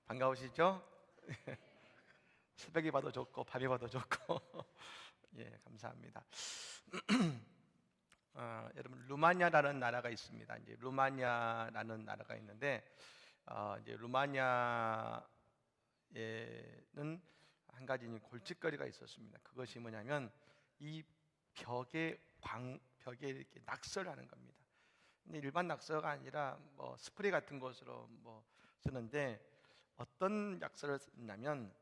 반가우시죠? 새벽에 봐도 좋고 밤에 봐도 좋고 예, 감사합니다. 여러분 루마니아라는 나라가 있습니다. 이제 루마니아라는 나라가 있는데 이제 루마니아에는 한 가지 골칫거리가 있었습니다. 그것이 뭐냐면 이 벽에 이렇게 낙서를 하는 겁니다. 근데 일반 낙서가 아니라 뭐 스프레이 같은 것으로 뭐 쓰는데 어떤 낙서를 쓰냐면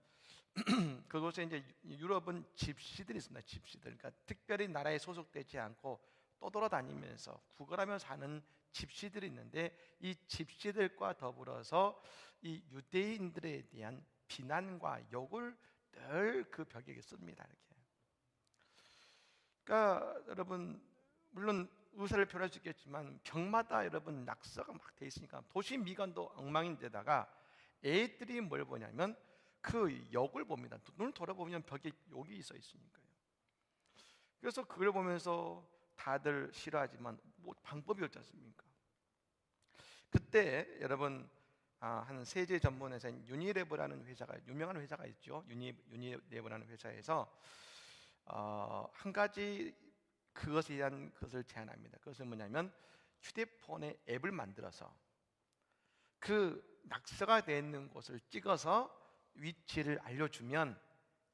그곳에 이제 유럽은 집시들이 있습니다. 집시들. 그러니까 특별히 나라에 소속되지 않고 떠돌아다니면서 구걸하며 사는 집시들이 있는데 이 집시들과 더불어서 이 유대인들에 대한 비난과 욕을 늘 그 벽에 씁니다. 이렇게. 그러니까 여러분 물론 의사를 표현할 수 있겠지만 벽마다 여러분 낙서가 막 돼 있으니까 도시 미관도 엉망인데다가 애들이 뭘 보냐면 그 욕을 봅니다. 눈을 돌아보면 벽에 욕이 써 있으니까요. 그래서 그걸 보면서 다들 싫어하지만 뭐 방법이 없지 않습니까? 그때 여러분 한 세제 전문 회사인 유니레버라는 회사가 유명한 회사가 있죠. 유니레버라는 회사에서 한 가지 그것에 대한 것을 제안합니다. 그것은 뭐냐면 휴대폰에 앱을 만들어서 그 낙서가 되어 있는 곳을 찍어서 위치를 알려주면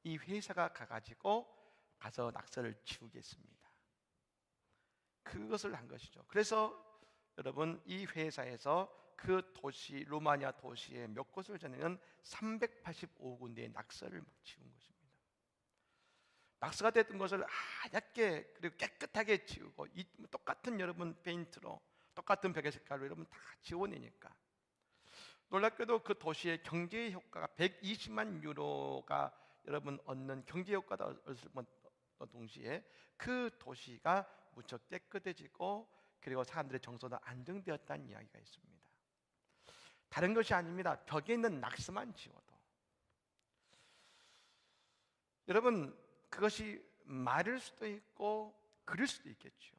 이 회사가 가서 낙서를 지우겠습니다. 그것을 한 것이죠. 그래서 여러분 이 회사에서 그 도시 루마니아 도시의 몇 곳을 저는 385군데의 낙서를 막 지운 것입니다. 낙서가 됐던 것을 하얗게 그리고 깨끗하게 지우고 이 똑같은 여러분 페인트로 똑같은 벽의 색깔로 여러분 다 지워내니까 놀랍게도 그 도시의 경제 효과가 120만 유로가 여러분 얻는 경제 효과가 얻을 동시에 그 도시가 무척 깨끗해지고 그리고 사람들의 정서도 안정되었다는 이야기가 있습니다. 다른 것이 아닙니다. 벽에 있는 낙서만 지워도 여러분 그것이 말일 수도 있고 글일 수도 있겠죠.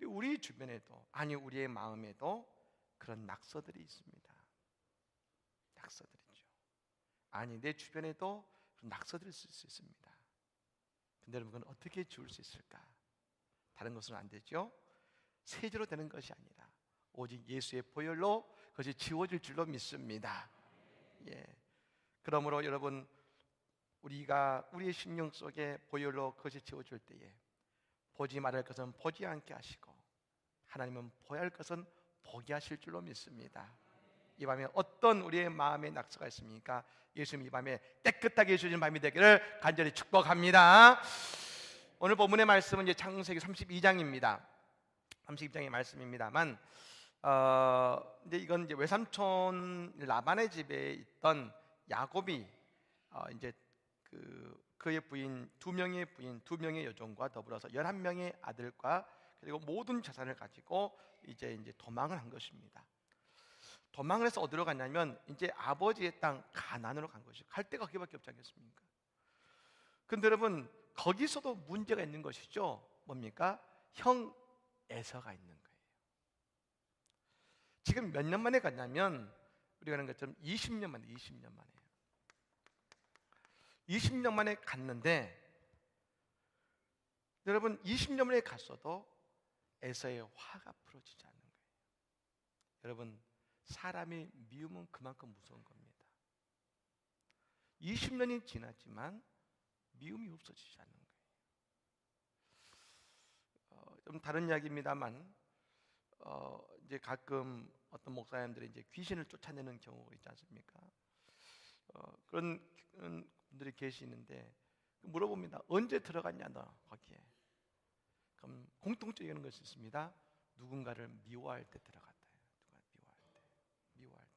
우리 주변에도 아니 우리의 마음에도 그런 낙서들이 있습니다. 낙서들이죠. 아니 내 주변에도 낙서들이 있을 수 있습니다. 근데 여러분 그건 어떻게 지울 수 있을까? 다른 것은 안 되죠. 세제로 되는 것이 아니라 오직 예수의 보혈로 그것이 지워질 줄로 믿습니다. 예. 그러므로 여러분 우리가 우리의 심령 속에 보혈로 그것이 지워질 때에 보지 말할 것은 보지 않게 하시고 하나님은 보야 할 것은 보게 하실 줄로 믿습니다. 이 밤에 어떤 우리의 마음에 낙서가 있습니까? 예수님 이 밤에 깨끗하게 해주시는 밤이 되기를 간절히 축복합니다. 오늘 본문의 말씀은 이제 창세기 32장입니다. 32장의 말씀입니다만 이제 이건 이제 외삼촌 라반의 집에 있던 야곱이 이제 그의 부인 두 명의 여종과 더불어서 11명의 아들과 그리고 모든 재산을 가지고 이제 도망을 한 것입니다. 도망을 해서 어디로 갔냐면 이제 아버지의 땅 가나안으로 간 것이죠. 갈 데가 거기밖에 없지 않겠습니까? 근데 여러분 거기서도 문제가 있는 것이죠. 뭡니까? 형 에서가 있는 거예요. 지금 몇 년 만에 갔냐면 우리가 하는 것처럼 20년 만에요. 20년 만에 갔는데 여러분 20년 만에 갔어도 에서의 화가 풀어지지 않는 거예요. 여러분 사람의 미움은 그만큼 무서운 겁니다. 20년이 지났지만 미움이 없어지지 않는 거예요. 좀 다른 이야기입니다만 이제 가끔 어떤 목사님들이 이제 귀신을 쫓아내는 경우가 있지 않습니까? 그런 분들이 계시는데 물어봅니다. 언제 들어갔냐 너 거기에? 그럼 공통적인 것이 있습니다. 누군가를 미워할 때 들어갔다. 미워할 때.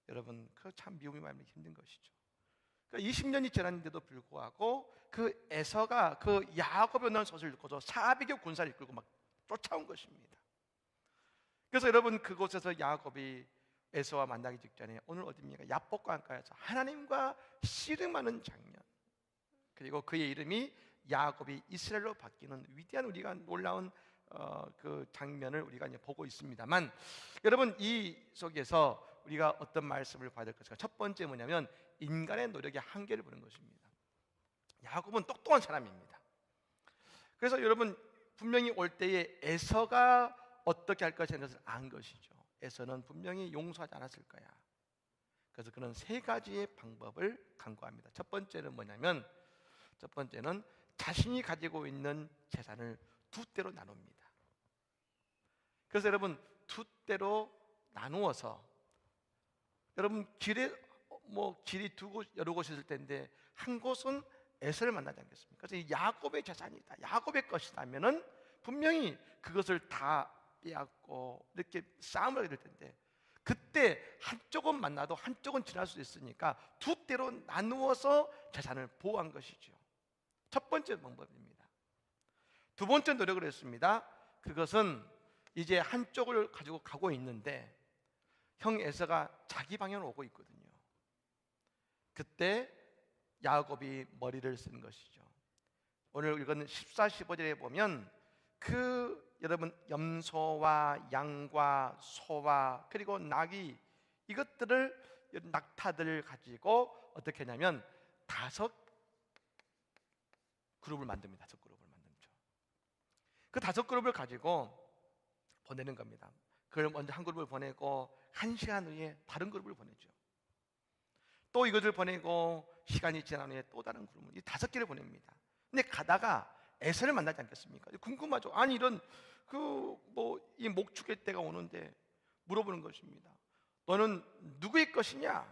여러분 그 참 미움이 많이 힘든 것이죠. 그러니까 20년이 지났는데도 불구하고 그 에서가 그 야곱의 오는 소식을 듣고서 400여 군사를 이끌고 막 쫓아온 것입니다. 그래서 여러분 그곳에서 야곱이 에서와 만나기 직전에 오늘 어디입니까? 야복강가에서 하나님과 씨름하는 장면, 그리고 그의 이름이 야곱이 이스라엘로 바뀌는 위대한 우리가 놀라운 그 장면을 우리가 이제 보고 있습니다만 여러분 이 속에서 우리가 어떤 말씀을 봐야 될 것인가? 첫 번째 뭐냐면 인간의 노력의 한계를 보는 것입니다. 야곱은 똑똑한 사람입니다. 그래서 여러분 분명히 올 때에 에서가 어떻게 할 것이라는 것을 안 것이죠. 에서는 분명히 용서하지 않았을 거야. 그래서 그는 세 가지의 방법을 강구합니다. 첫 번째는 뭐냐면 첫 번째는 자신이 가지고 있는 재산을 두 대로 나눕니다. 그래서 여러분 두 대로 나누어서 여러분 길이 두 곳 여러 곳이 있을 텐데 한 곳은 에서를 만나지 않겠습니까? 그래서 이 야곱의 재산이다, 야곱의 것이다 하면은 분명히 그것을 다 빼앗고 이렇게 싸움을 하게 될 텐데 그때 한쪽은 만나도 한쪽은 지날 수 있으니까 두 대로 나누어서 재산을 보호한 것이죠. 첫 번째 방법입니다. 두 번째 노력을 했습니다. 그것은 이제 한쪽을 가지고 가고 있는데 형 에서가 자기 방향으로 오고 있거든요. 그때 야곱이 머리를 쓰는 것이죠. 오늘 읽은 14, 15절에 보면 여러분 염소와 양과 소와 그리고 낙이 이것들을 낙타들을 가지고 어떻게 하냐면 5 그룹을 만듭니다. 5 그룹을 만들죠. 그 5 그룹을 가지고 보내는 겁니다. 그걸 먼저 한 그룹을 보내고 1시간 후에 다른 그룹을 보내죠. 또 이것을 보내고 시간이 지난 후에 또 다른 그룹을 이 5개를 보냅니다. 근데 가다가 에서를 만나지 않겠습니까? 궁금하죠. 아니 이런 이 목축의 때가 오는데 물어보는 것입니다. 너는 누구의 것이냐?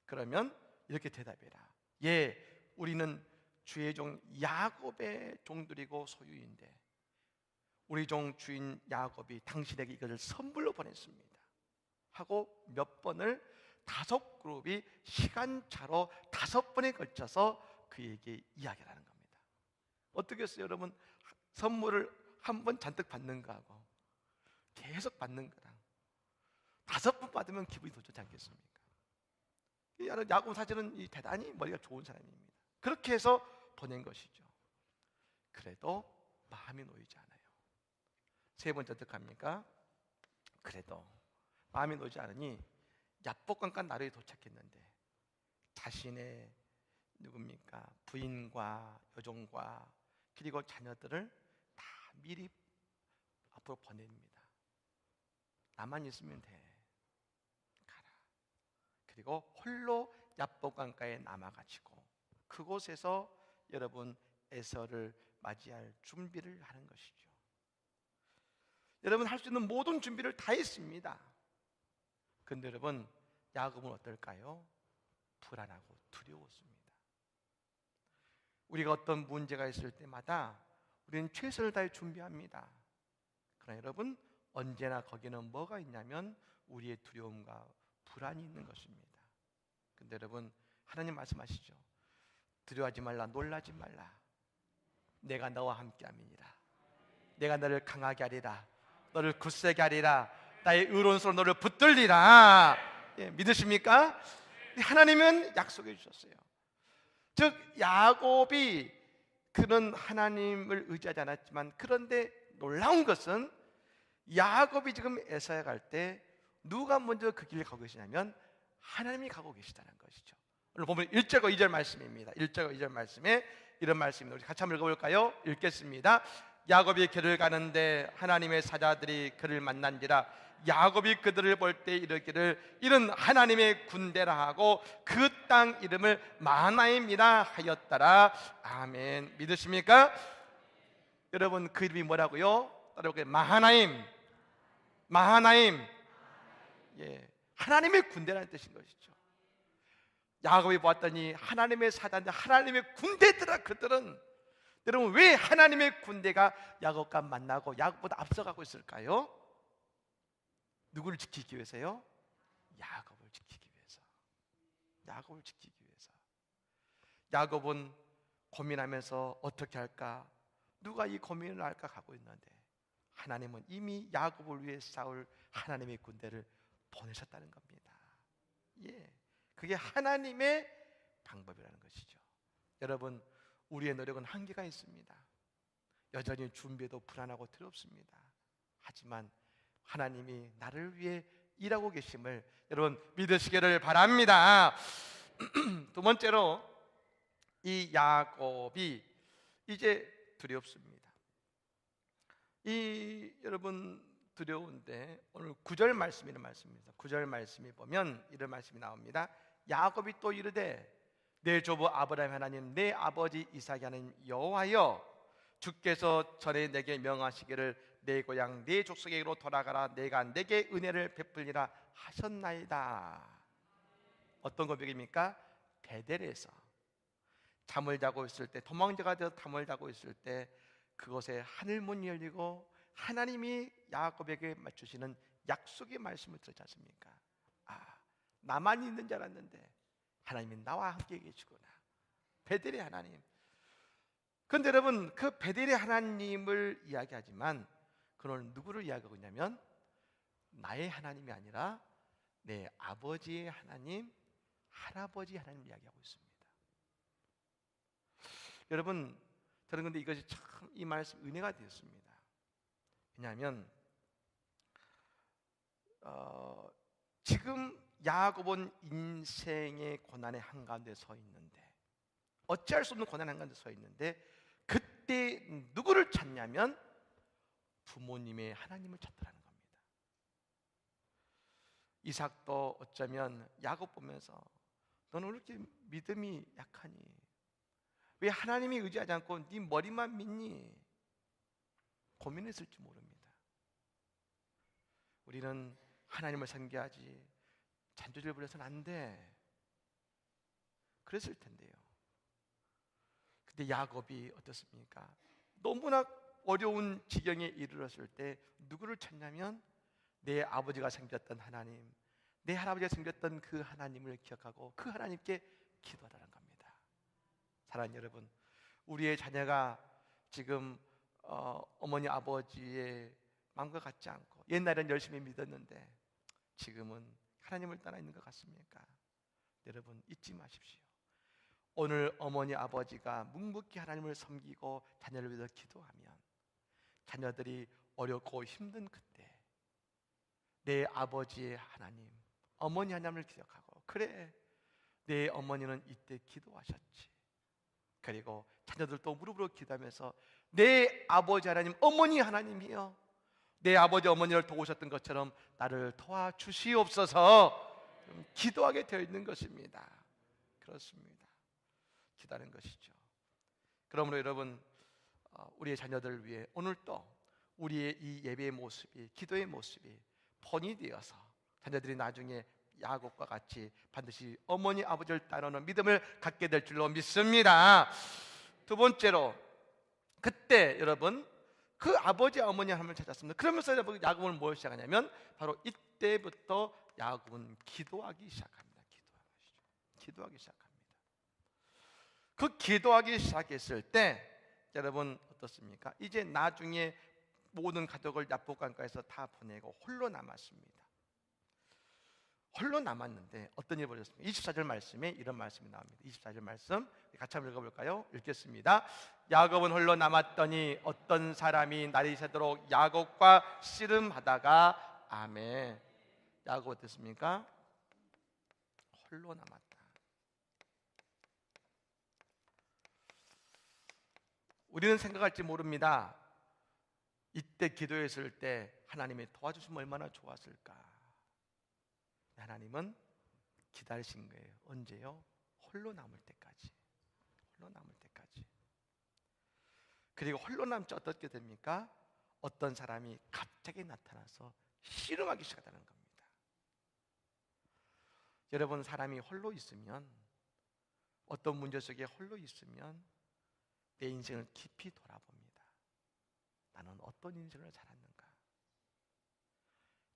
그러면 이렇게 대답해라. 예, 우리는 주의 종 야곱의 종들이고 소유인데 우리 종 주인 야곱이 당신에게 이것을 선물로 보냈습니다 하고 몇 번을 5 그룹이 시간차로 5번에 걸쳐서 그에게 이야기를 하는 겁니다. 어떻겠어요 여러분? 선물을 한 번 잔뜩 받는 거하고 계속 받는 거랑 5번 받으면 기분이 더 좋지 않겠습니까? 야곱 사실은 대단히 머리가 좋은 사람입니다. 그렇게 해서 보낸 것이죠. 그래도 마음이 놓이지 않아요. 세 번째 어떻게 합니까? 그래도 마음이 놓이지 않으니 야복강가 나루에 도착했는데 자신의 누굽니까? 부인과 여종과 그리고 자녀들을 다 미리 앞으로 보냅니다. 나만 있으면 돼. 가라. 그리고 홀로 야복강가에 남아가지고 그곳에서 여러분 에서를 맞이할 준비를 하는 것이죠. 여러분 할 수 있는 모든 준비를 다 했습니다. 근데 여러분 야곱은 어떨까요? 불안하고 두려웠습니다. 우리가 어떤 문제가 있을 때마다 우리는 최선을 다해 준비합니다. 그러나 여러분 언제나 거기는 뭐가 있냐면 우리의 두려움과 불안이 있는 것입니다. 근데 여러분 하나님 말씀하시죠. 두려워하지 말라, 놀라지 말라. 내가 너와 함께 함이니라. 내가 너를 강하게 하리라. 너를 굳세게 하리라. 나의 의로운 손으로 너를 붙들리라. 예, 믿으십니까? 하나님은 약속해 주셨어요. 즉 야곱이 그는 하나님을 의지하지 않았지만 그런데 놀라운 것은 야곱이 지금 에서에 갈 때 누가 먼저 그 길을 가고 계시냐면 하나님이 가고 계시다는 것이죠. 오늘 보면 1절과 2절 말씀입니다. 1절과 2절 말씀에 이런 말씀입니다. 우리 같이 한번 읽어볼까요? 읽겠습니다. 야곱이 길을 가는데 하나님의 사자들이 그를 만난지라. 야곱이 그들을 볼 때 이르기를 이는 하나님의 군대라 하고 그 땅 이름을 마하나임이라 하였더라. 아멘. 믿으십니까? 여러분 그 이름이 뭐라고요? 따라볼게요. 마하나임. 마하나임. 예, 하나님의 군대라는 뜻인 것이죠. 야곱이 보았더니 하나님의 사자인데 하나님의 군대들아. 그들은 여러분 왜 하나님의 군대가 야곱과 만나고 야곱보다 앞서가고 있을까요? 누구를 지키기 위해서요? 야곱을 지키기 위해서. 야곱을 지키기 위해서. 야곱은 고민하면서 어떻게 할까? 누가 이 고민을 할까 하고 있는데 하나님은 이미 야곱을 위해 싸울 하나님의 군대를 보내셨다는 겁니다. 예, 그게 하나님의 방법이라는 것이죠. 여러분 우리의 노력은 한계가 있습니다. 여전히 준비도 불안하고 두렵습니다. 하지만 하나님이 나를 위해 일하고 계심을 여러분 믿으시기를 바랍니다. 두 번째로 이 야곱이 이제 두렵습니다. 이 여러분 두려운데 오늘 9절 말씀 이런 말씀입니다. 9절 말씀에 보면 이런 말씀이 나옵니다. 야곱이 또 이르되 내 조부 아브라함 하나님 내 아버지 이삭이 하나님 여호와여 주께서 전에 내게 명하시기를 내 고향 내 족속에게로 돌아가라 내가 내게 은혜를 베풀리라 하셨나이다. 어떤 고백입니까? 베델에서 잠을 자고 있을 때, 도망자가 되어 잠을 자고 있을 때 그곳에 하늘문이 열리고 하나님이 야곱에게 맞추시는 약속의 말씀을 들었지 않습니까? 아, 나만 있는 줄 알았는데 하나님이 나와 함께 계시구나. 베델의 하나님. 그런데 여러분 그 베델의 하나님을 이야기하지만 그는 누구를 이야기하고 있냐면 나의 하나님이 아니라 내 아버지의 하나님, 할아버지 하나님을 이야기하고 있습니다. 여러분 저는 근데 이것이 참 이 말씀 은혜가 되었습니다. 왜냐하면 지금 야곱은 인생의 고난의 한가운데 서 있는데 어찌할 수 없는 고난의 한가운데 서 있는데 그때 누구를 찾냐면 부모님의 하나님을 찾더라는 겁니다. 이삭도 어쩌면 야곱 보면서 너는 왜 이렇게 믿음이 약하니? 왜 하나님이 의지하지 않고 네 머리만 믿니? 고민했을지 모릅니다. 우리는 하나님을 섬겨야지 잔소리를 부려서는 안 돼 그랬을 텐데요. 근데 야곱이 어떻습니까? 너무나 어려운 지경에 이르렀을 때 누구를 찾냐면 내 아버지가 섬겼던 하나님, 내 할아버지가 섬겼던 그 하나님을 기억하고 그 하나님께 기도하라는 겁니다. 사랑하는 여러분, 우리의 자녀가 지금 어머니 아버지의 마음과 같지 않고 옛날엔 열심히 믿었는데 지금은 하나님을 떠나 있는 것 같습니까? 여러분 잊지 마십시오. 오늘 어머니 아버지가 묵묵히 하나님을 섬기고 자녀를 위해서 기도하면 자녀들이 어렵고 힘든 그때 내 아버지의 하나님, 어머니 하나님을 기억하고 그래 내 어머니는 이때 기도하셨지. 그리고 자녀들도 무릎으로 기도하면서 내 아버지 하나님, 어머니 하나님이여 내 아버지 어머니를 도우셨던 것처럼 나를 도와주시옵소서 기도하게 되어 있는 것입니다. 그렇습니다. 기도하는 것이죠. 그러므로 여러분 우리의 자녀들을 위해 오늘 또 우리의 이 예배의 모습이, 기도의 모습이 본이 되어서 자녀들이 나중에 야곱과 같이 반드시 어머니 아버지를 따르는 믿음을 갖게 될 줄로 믿습니다. 두 번째로 그때 여러분 그 아버지 어머니 하나님을 찾았습니다. 그러면서 여러분 야곱은 뭘 시작하냐면 바로 이때부터 야곱은 기도하기 시작합니다. 기도하기 시작합니다. 그 기도하기 시작했을 때 여러분 어떻습니까? 이제 나중에 모든 가족을 야복강가에서 다 보내고 홀로 남았습니다. 홀로 남았는데 어떤 일이 벌어졌습니까? 24절 말씀에 이런 말씀이 나옵니다. 24절 말씀 같이 한번 읽어볼까요? 읽겠습니다. 야곱은 홀로 남았더니 어떤 사람이 날이 새도록 야곱과 씨름하다가 아멘. 야곱 어땠습니까? 홀로 남았다. 우리는 생각할지 모릅니다. 이때 기도했을 때 하나님이 도와주시면 얼마나 좋았을까. 하나님은 기다리신 거예요. 언제요? 홀로 남을 때까지. 홀로 남을 때까지. 그리고 홀로 남자 어떻게 됩니까? 어떤 사람이 갑자기 나타나서 씨름하기 시작하는 겁니다. 여러분 사람이 홀로 있으면 어떤 문제 속에 홀로 있으면 내 인생을 깊이 돌아봅니다. 나는 어떤 인생을 살았는가?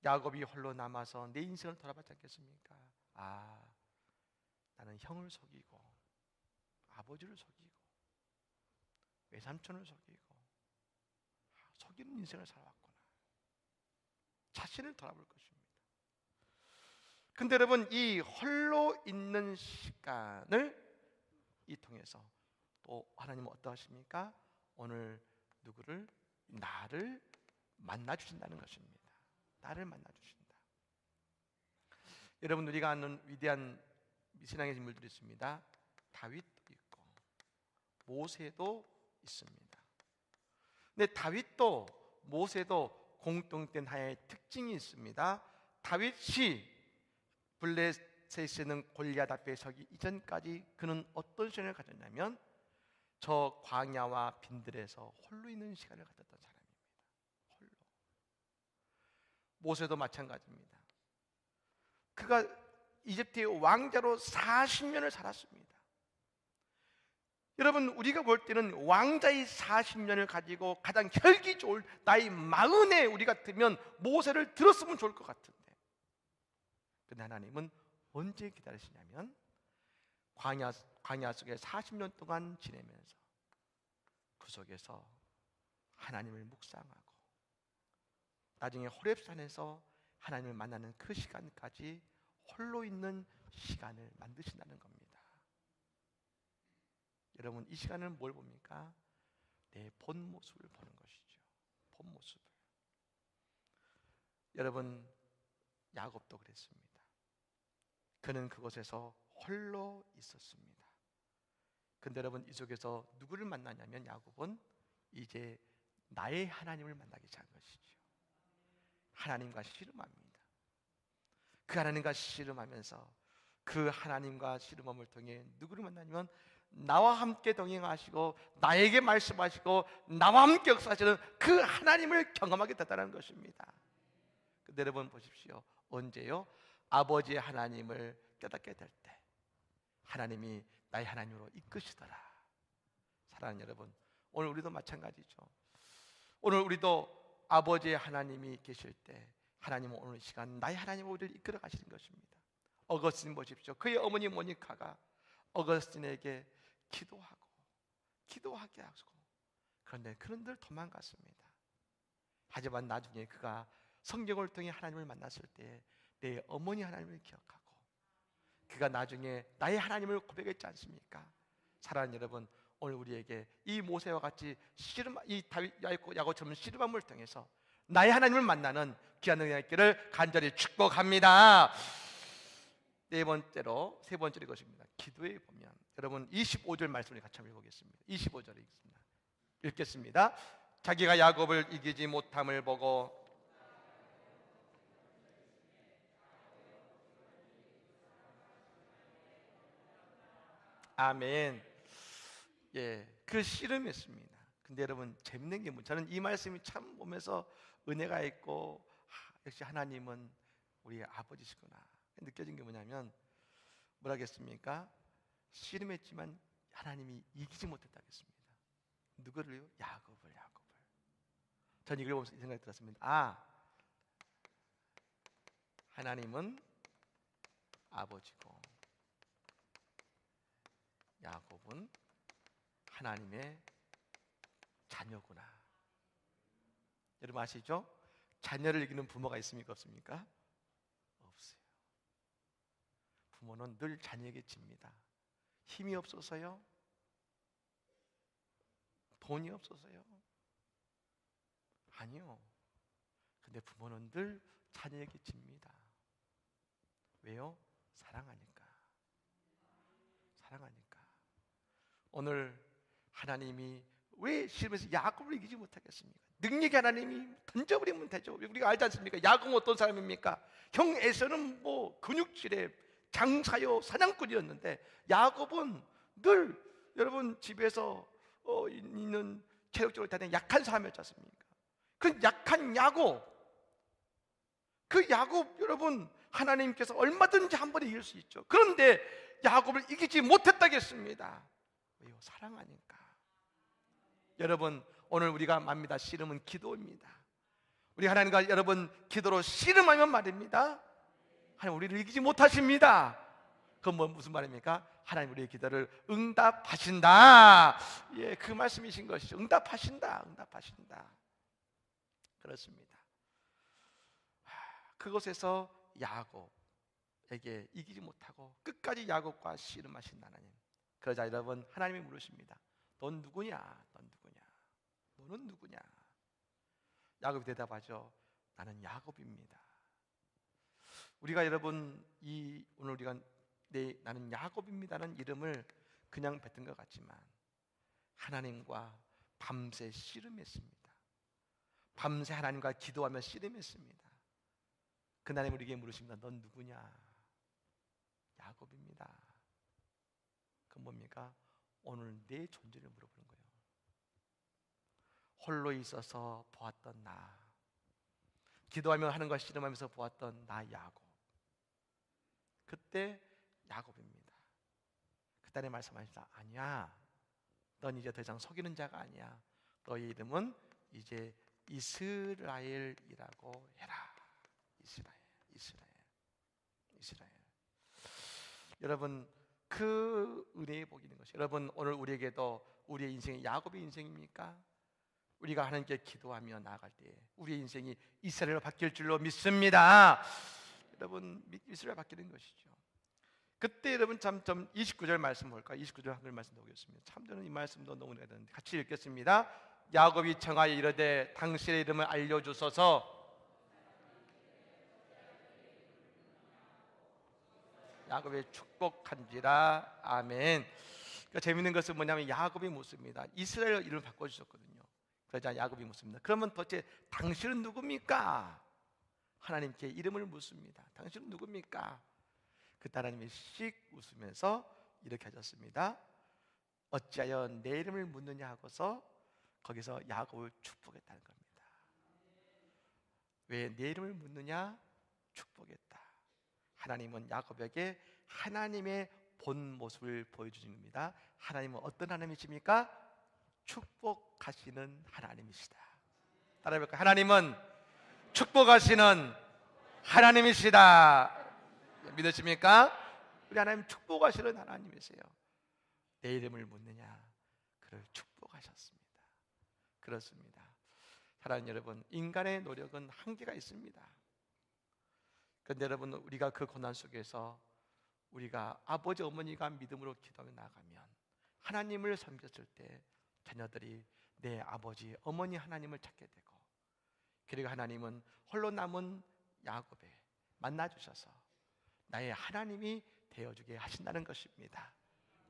야곱이 홀로 남아서 내 인생을 돌아봤지 않겠습니까? 아, 나는 형을 속이고 아버지를 속이고 외삼촌을 속이고 속이는 인생을 살아왔구나. 자신을 돌아볼 것입니다. 근데 여러분 이 홀로 있는 시간을 이 통해서 또 하나님은 어떠하십니까? 오늘 누구를? 나를 만나 주신다는 것입니다. 나를 만나 주신다. 여러분, 우리가 아는 위대한 신앙의 인물들이 있습니다. 다윗도 있고 모세도 있습니다. 근데 다윗도 모세도 공통된 하나의 특징이 있습니다. 다윗이 블레셋에 있는 골리앗 앞에 서기 이전까지 그는 어떤 시간을 가졌냐면 저 광야와 빈들에서 홀로 있는 시간을 가졌던 사람입니다. 홀로. 모세도 마찬가지입니다. 그가 이집트의 왕자로 40년을 살았습니다. 여러분, 우리가 볼 때는 왕자의 40년을 가지고 가장 혈기 좋을 나이 40에 우리 같으면 모세를 들었으면 좋을 것 같은데, 근데 하나님은 언제 기다리시냐면 광야 속에 40년 동안 지내면서 그 속에서 하나님을 묵상하고 나중에 호렙산에서 하나님을 만나는 그 시간까지 홀로 있는 시간을 만드신다는 겁니다. 여러분, 이 시간은 뭘 봅니까? 내 본 모습을 보는 것이죠. 본 모습을. 여러분, 야곱도 그랬습니다. 그는 그곳에서 홀로 있었습니다. 근데 여러분, 이 속에서 누구를 만나냐면 야곱은 이제 나의 하나님을 만나기 시작한 것이죠. 하나님과 씨름합니다. 그 하나님과 씨름하면서 그 하나님과 씨름함을 통해 누구를 만나냐면 나와 함께 동행하시고 나에게 말씀하시고 나와 함께 역사하시는 그 하나님을 경험하게 됐다는 것입니다. 근데 여러분 보십시오. 언제요? 아버지의 하나님을 깨닫게 될 때 하나님이 나의 하나님으로 이끄시더라. 사랑하는 여러분, 오늘 우리도 마찬가지죠. 오늘 우리도 아버지의 하나님이 계실 때 하나님은 오늘 시간 나의 하나님으로 우리를 이끌어 가시는 것입니다. 어거스틴 보십시오. 그의 어머니 모니카가 어거스틴에게 기도하게 하고, 그런데 그는 늘 도망갔습니다. 하지만 나중에 그가 성경을 통해 하나님을 만났을 때 내 어머니 하나님을 기억하고 그가 나중에 나의 하나님을 고백했지 않습니까? 사랑하는 여러분, 오늘 우리에게 이 모세와 같이 이 다윗 야곱처럼 씨름함을 통해서 나의 하나님을 만나는 귀한 은혜가 있기를 간절히 축복합니다. 세 번째로 이것입니다. 기도에 보면 여러분 25절 말씀을 같이 한번 읽어보겠습니다. 25절에 읽겠습니다. 자기가 야곱을 이기지 못함을 보고 아멘. 그 씨름했습니다. 근데 여러분 재밌는 게 저는 이 말씀이 참 보면서 은혜가 있고 역시 하나님은 우리 아버지시구나 느껴진 게 뭐냐면 뭐라겠습니까? 씨름했지만 하나님이 이기지 못했다겠습니다. 누구를요? 야곱을. 전 이걸 보면서 이 생각이 들었습니다. 하나님은 아버지고 야곱은 하나님의 자녀구나. 여러분 아시죠? 자녀를 이기는 부모가 있습니까? 없습니까? 없어요. 부모는 늘 자녀에게 집니다. 힘이 없어서요? 돈이 없어서요? 아니요. 근데 부모는 늘 자녀에게 집니다. 왜요? 사랑하니까. 오늘 하나님이 왜 씨름에서 야곱을 이기지 못하겠습니까? 능력의 하나님이 던져버리면 되죠. 우리가 알지 않습니까? 야곱은 어떤 사람입니까? 형 에서는 뭐 근육질에 장사요 사냥꾼이었는데 야곱은 늘 여러분 집에서 있는 체력적으로 대단히 약한 사람이었지 않습니까? 그 약한 야곱, 그 야곱 여러분 하나님께서 얼마든지 한 번에 이길 수 있죠. 그런데 야곱을 이기지 못했다겠습니다. 왜요? 사랑하니까. 여러분 오늘 우리가 맙니다. 씨름은 기도입니다. 우리 하나님과 여러분 기도로 씨름하면 말입니다. 하나님 우리를 이기지 못하십니다. 그건 무슨 말입니까? 하나님 우리의 기도를 응답하신다. 그 말씀이신 것이죠. 응답하신다. 그렇습니다. 그곳에서 야곱에게 이기지 못하고 끝까지 야곱과 씨름하신 하나님. 그러자 여러분 하나님이 물으십니다. 넌 누구냐? 너는 누구냐? 야곱이 대답하죠. 나는 야곱입니다. 우리가 여러분 오늘 우리가 나는 야곱입니다는 이름을 그냥 뱉은 것 같지만 하나님과 밤새 씨름했습니다. 밤새 하나님과 기도하며 씨름했습니다. 그날에 우리에게 물으십니다. 넌 누구냐? 야곱입니다. 그건 뭡니까? 오늘 내 존재를 물어보는 거예요. 홀로 있어서 보았던 나, 기도하며 하는 것 씨름하면서 보았던 나 야곱, 그때 야곱입니다. 그날에 말씀하시다. 아니야, 넌 이제 더 이상 속이는 자가 아니야. 너의 이름은 이제 이스라엘이라고 해라. 이스라엘. 여러분, 그 은혜의 복이 있는 것이, 여러분 오늘 우리에게도 우리의 인생이 야곱의 인생입니까? 우리가 하나님께 기도하며 나아갈 때 우리의 인생이 이스라엘로 바뀔 줄로 믿습니다. 여러분, 이스라엘 바뀌는 것이죠. 그때 여러분 참 29절 말씀 볼까요? 29절 한글 말씀 보겠습니다. 참 저는 이 말씀도 너무 되는데 같이 읽겠습니다. 야곱이 청하여 이르되 당신의 이름을 알려주소서. 야곱의 축복한지라. 아멘. 그러니까 재밌는 것은 뭐냐면 야곱이 묻습니다. 이스라엘 이름을 바꿔주셨거든요. 그러자 야곱이 묻습니다. 그러면 도대체 당신은 누굽니까? 하나님께 이름을 묻습니다. 당신은 누굽니까? 그때 하나님이 씩 웃으면서 이렇게 하셨습니다. 어찌하여 내 이름을 묻느냐 하고서 거기서 야곱을 축복했다는 겁니다. 왜 내 이름을 묻느냐? 축복했다. 하나님은 야곱에게 하나님의 본 모습을 보여주신 겁니다. 하나님은 어떤 하나님이십니까? 축복하시는 하나님이시다. 따라해볼까요? 하나님은 축복하시는 하나님이시다. 믿으십니까? 우리 하나님 축복하시는 하나님이세요. 내 이름을 묻느냐? 그를 축복하셨습니다. 그렇습니다. 사랑하는 여러분, 인간의 노력은 한계가 있습니다. 그런데 여러분, 우리가 그 고난 속에서 우리가 아버지 어머니가 믿음으로 기도하며 나가면 하나님을 섬겼을 때 자녀들이 내 아버지 어머니 하나님을 찾게 되고, 그리고 하나님은 홀로 남은 야곱에 만나주셔서 나의 하나님이 되어주게 하신다는 것입니다.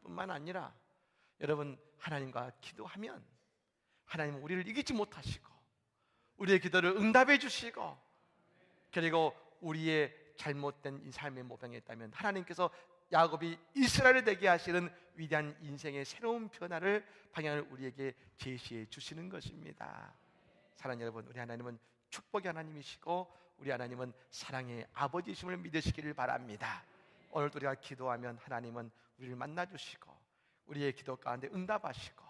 뿐만 아니라 여러분, 하나님과 기도하면 하나님은 우리를 이기지 못하시고 우리의 기도를 응답해 주시고, 그리고 우리의 잘못된 이 삶의 모병에 있다면 하나님께서 야곱이 이스라엘을 되게 하시는 위대한 인생의 새로운 변화를, 방향을 우리에게 제시해 주시는 것입니다. 사랑하는 여러분, 우리 하나님은 축복의 하나님이시고 우리 하나님은 사랑의 아버지이심을 믿으시기를 바랍니다. 오늘도 우리가 기도하면 하나님은 우리를 만나주시고 우리의 기도 가운데 응답하시고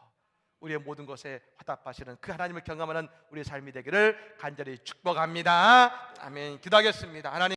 우리의 모든 것에 화답하시는 그 하나님을 경험하는 우리의 삶이 되기를 간절히 축복합니다. 아멘. 기도하겠습니다. 하나님,